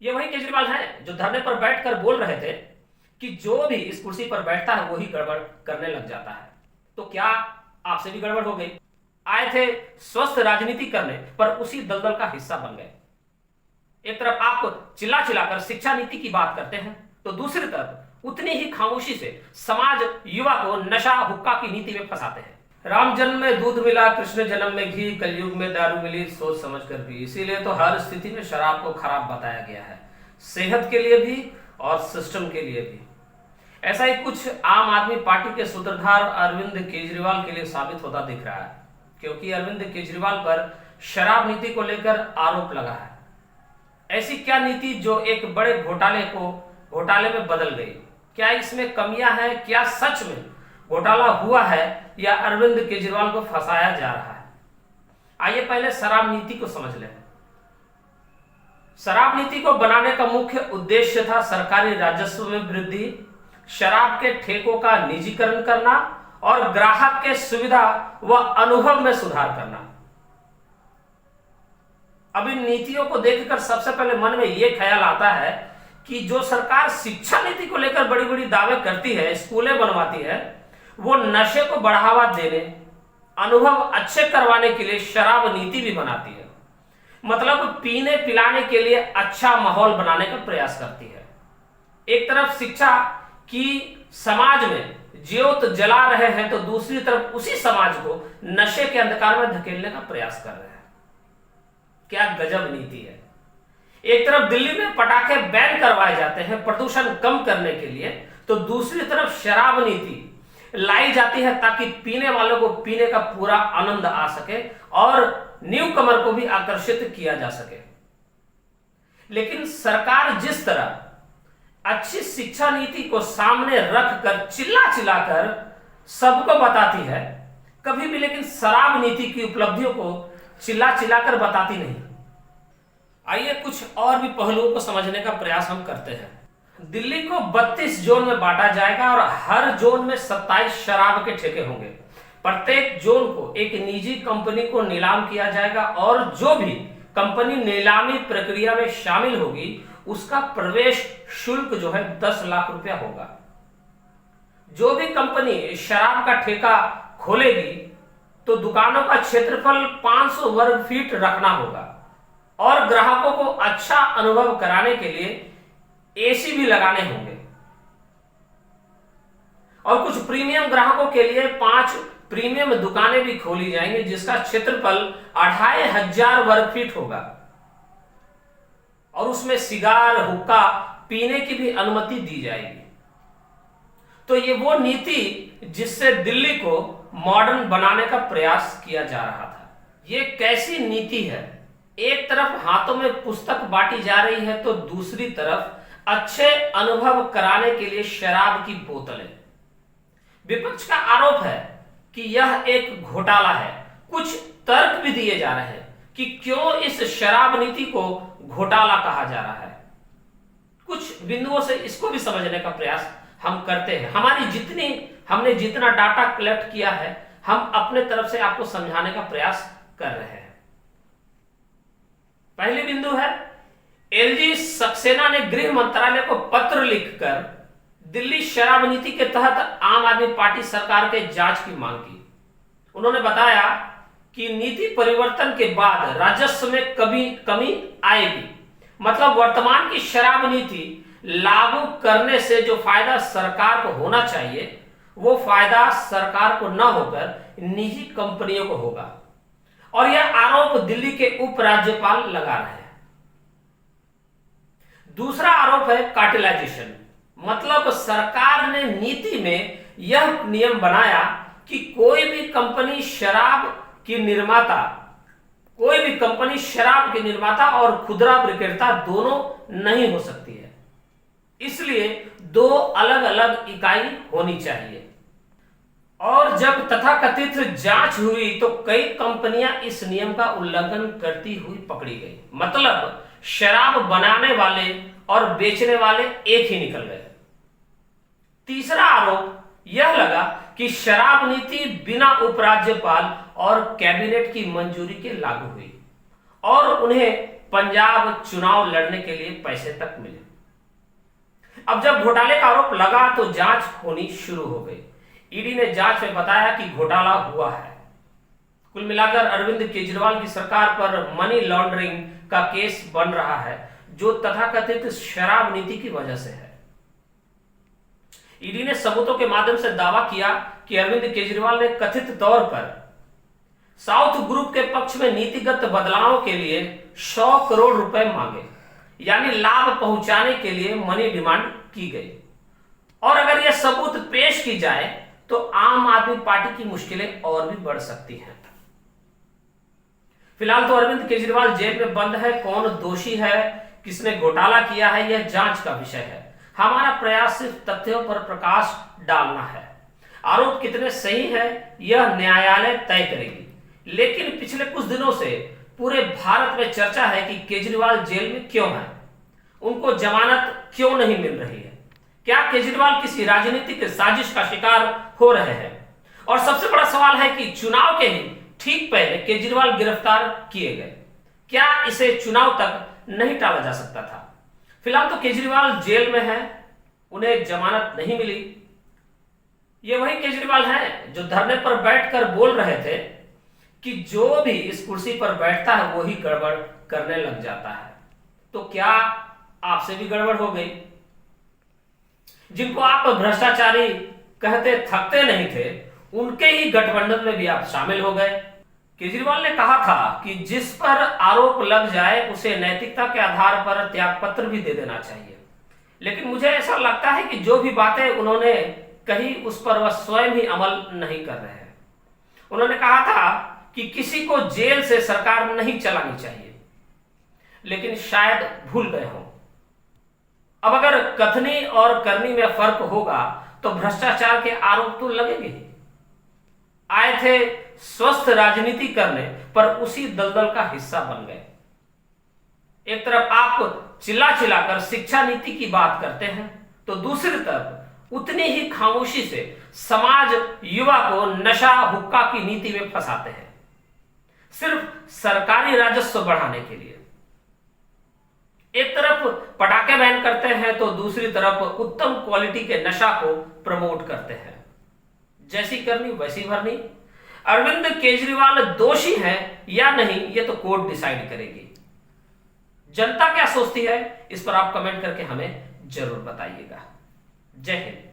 ये वही केजरीवाल हैं जो धरने पर बैठकर बोल रहे थे कि जो भी इस कुर्सी पर बैठता है वही गड़बड़ करने लग जाता है। तो क्या आपसे भी गड़बड़ हो गई? आए थे स्वस्थ राजनीति करने पर उसी दलदल का हिस्सा बन गए। एक तरफ आप चिल्ला चिल्लाकर शिक्षा नीति की बात करते हैं तो दूसरी तरफ उतनी ही खामोशी से समाज युवा को नशा हुक्का की नीति में फंसाते हैं। राम जन्म में दूध मिला, कृष्ण जन्म में घी, कलयुग में दारू मिली, सोच समझ कर भी। इसीलिए तो हर स्थिति में शराब को खराब बताया गया है, सेहत के लिए भी और सिस्टम के लिए भी। ऐसा ही कुछ आम आदमी पार्टी के सूत्रधार अरविंद केजरीवाल के लिए साबित होता दिख रहा है, क्योंकि अरविंद केजरीवाल पर शराब नीति को लेकर आरोप लगा है। ऐसी क्या नीति जो एक बड़े घोटाले में बदल गई? क्या इसमें कमियां हैं? क्या सच में घोटाला हुआ है या अरविंद केजरीवाल को फंसाया जा रहा है? आइए पहले शराब नीति को समझ लें। शराब नीति को बनाने का मुख्य उद्देश्य था सरकारी राजस्व में वृद्धि, शराब के ठेकों का निजीकरण करना और ग्राहक के सुविधा व अनुभव में सुधार करना। अब इन नीतियों को देखकर सबसे पहले मन में यह ख्याल आता है कि जो सरकार शिक्षा नीति को लेकर बड़ी बड़ी दावे करती है, स्कूलें बनवाती है, वो नशे को बढ़ावा देने, अनुभव अच्छे करवाने के लिए शराब नीति भी बनाती है। मतलब पीने पिलाने के लिए अच्छा माहौल बनाने का प्रयास करती है। एक तरफ शिक्षा की समाज में ज्योत जला रहे हैं तो दूसरी तरफ उसी समाज को नशे के अंधकार में धकेलने का प्रयास कर रहे हैं। क्या गजब नीति है। एक तरफ दिल्ली में पटाखे बैन करवाए जाते हैं प्रदूषण कम करने के लिए, तो दूसरी तरफ शराब नीति लाई जाती है ताकि पीने वालों को पीने का पूरा आनंद आ सके और न्यू कमर को भी आकर्षित किया जा सके। लेकिन सरकार जिस तरह अच्छी शिक्षा नीति को सामने रखकर चिल्ला चिल्लाकर सबको बताती है, कभी भी लेकिन शराब नीति की उपलब्धियों को चिल्ला चिल्लाकर बताती नहीं। आइए कुछ और भी पहलुओं को समझने का प्रयास हम करते हैं। दिल्ली को 32 जोन में बांटा जाएगा और हर जोन में 27 शराब के ठेके होंगे। प्रत्येक जोन को एक निजी कंपनी को नीलाम किया जाएगा और जो भी कंपनी नीलामी प्रक्रिया में शामिल होगी उसका प्रवेश शुल्क जो है 10 लाख रुपया होगा। जो भी कंपनी शराब का ठेका खोलेगी तो दुकानों का क्षेत्रफल 500 वर्ग फीट रखना होगा और ग्राहकों को अच्छा अनुभव कराने के लिए एसी भी लगाने होंगे। और कुछ प्रीमियम ग्राहकों के लिए 5 प्रीमियम दुकानें भी खोली जाएंगी जिसका क्षेत्रफल 2500 वर्ग फीट होगा और उसमें सिगार हुक्का पीने की भी अनुमति दी जाएगी। तो ये वो नीति जिससे दिल्ली को मॉडर्न बनाने का प्रयास किया जा रहा था। ये कैसी नीति है? एक तरफ हाथों में पुस्तक बांटी जा रही है तो दूसरी तरफ अच्छे अनुभव कराने के लिए शराब की बोतलें। विपक्ष का आरोप है कि यह एक घोटाला है। कुछ तर्क भी दिए जा रहे हैं कि क्यों इस शराब नीति को घोटाला कहा जा रहा है। कुछ बिंदुओं से इसको भी समझने का प्रयास हम करते हैं। हमने जितना डाटा कलेक्ट किया है हम अपने तरफ से आपको समझाने का प्रयास कर रहे हैं। पहली बिंदु है, एलजी सक्सेना ने गृह मंत्रालय को पत्र लिखकर दिल्ली शराब नीति के तहत आम आदमी पार्टी सरकार के जांच की मांग की। उन्होंने बताया कि नीति परिवर्तन के बाद राजस्व में कमी आएगी। मतलब वर्तमान की शराब नीति लागू करने से जो फायदा सरकार को होना चाहिए वो फायदा सरकार को न होकर निजी कंपनियों को होगा। और यह आरोप दिल्ली के उपराज्यपाल लगा रहे हैं। दूसरा आरोप है कार्टेलाइजेशन। मतलब सरकार ने नीति में यह नियम बनाया कि कोई भी कंपनी शराब की निर्माता और खुदरा विक्रेता दोनों नहीं हो सकती है। इसलिए 2 अलग अलग इकाई होनी चाहिए। और जब तथाकथित जांच हुई तो कई कंपनियां इस नियम का उल्लंघन करती हुई पकड़ी गई। मतलब शराब बनाने वाले और बेचने वाले एक ही निकल गए। तीसरा आरोप यह लगा कि शराब नीति बिना उपराज्यपाल और कैबिनेट की मंजूरी के लागू हुई और उन्हें पंजाब चुनाव लड़ने के लिए पैसे तक मिले। अब जब घोटाले का आरोप लगा तो जांच होनी शुरू हो गई। ईडी ने जांच में बताया कि घोटाला हुआ है। कुल मिलाकर अरविंद केजरीवाल की सरकार पर मनी लॉन्ड्रिंग का केस बन रहा है, जो तथाकथित शराब नीति की वजह से है। ईडी ने सबूतों के माध्यम से दावा किया कि अरविंद केजरीवाल ने कथित तौर पर साउथ ग्रुप के पक्ष में नीतिगत बदलावों के लिए 100 करोड़ रुपए मांगे, यानी लाभ पहुंचाने के लिए मनी डिमांड की गई। और अगर यह सबूत पेश की जाए तो आम आदमी पार्टी की मुश्किलें और भी बढ़ सकती हैं। फिलहाल तो अरविंद केजरीवाल जेल में बंद है। कौन दोषी है, किसने घोटाला किया है, यह जांच का विषय है। हमारा प्रयास सिर्फ तथ्यों पर प्रकाश डालना है। आरोप कितने सही है यह न्यायालय तय करेगी। लेकिन पिछले कुछ दिनों से पूरे भारत में चर्चा है कि केजरीवाल जेल में क्यों है, उनको जमानत क्यों नहीं मिल रही है। क्या केजरीवाल किसी राजनीतिक साजिश का शिकार हो रहे हैं? और सबसे बड़ा सवाल है कि चुनाव के ही ठीक पहले केजरीवाल गिरफ्तार किए गए, क्या इसे चुनाव तक नहीं टाला जा सकता था? फिलहाल तो केजरीवाल जेल में है, उन्हें जमानत नहीं मिली। ये वही केजरीवाल हैं जो धरने पर बैठकर बोल रहे थे कि जो भी इस कुर्सी पर बैठता है वही गड़बड़ करने लग जाता है। तो क्या आपसे भी गड़बड़ हो गई? जिनको आप भ्रष्टाचारी कहते थकते नहीं थे, उनके ही गठबंधन में भी आप शामिल हो गए। केजरीवाल ने कहा था कि जिस पर आरोप लग जाए उसे नैतिकता के आधार पर त्यागपत्र भी दे देना चाहिए। लेकिन मुझे ऐसा लगता है कि जो भी बातें उन्होंने कही उस पर वह स्वयं ही अमल नहीं कर रहे हैं। उन्होंने कहा था कि किसी को जेल से सरकार नहीं चलानी चाहिए, लेकिन शायद भूल गए हों। अब अगर कथनी और करनी में फर्क होगा तो भ्रष्टाचार के आरोप तो लगेंगे ही। आए थे स्वस्थ राजनीति करने पर उसी दलदल का हिस्सा बन गए। एक तरफ आप चिल्ला चिल्लाकर शिक्षा नीति की बात करते हैं तो दूसरी तरफ उतनी ही खामोशी से समाज युवा को नशा हुक्का की नीति में फंसाते हैं, सिर्फ सरकारी राजस्व बढ़ाने के लिए। एक तरफ पटाखे बैन करते हैं तो दूसरी तरफ उत्तम क्वालिटी के नशा को प्रमोट करते हैं। जैसी करनी वैसी भरनी। अरविंद केजरीवाल दोषी हैं या नहीं ये तो कोर्ट डिसाइड करेगी। जनता क्या सोचती है इस पर आप कमेंट करके हमें जरूर बताइएगा। जय हिंद।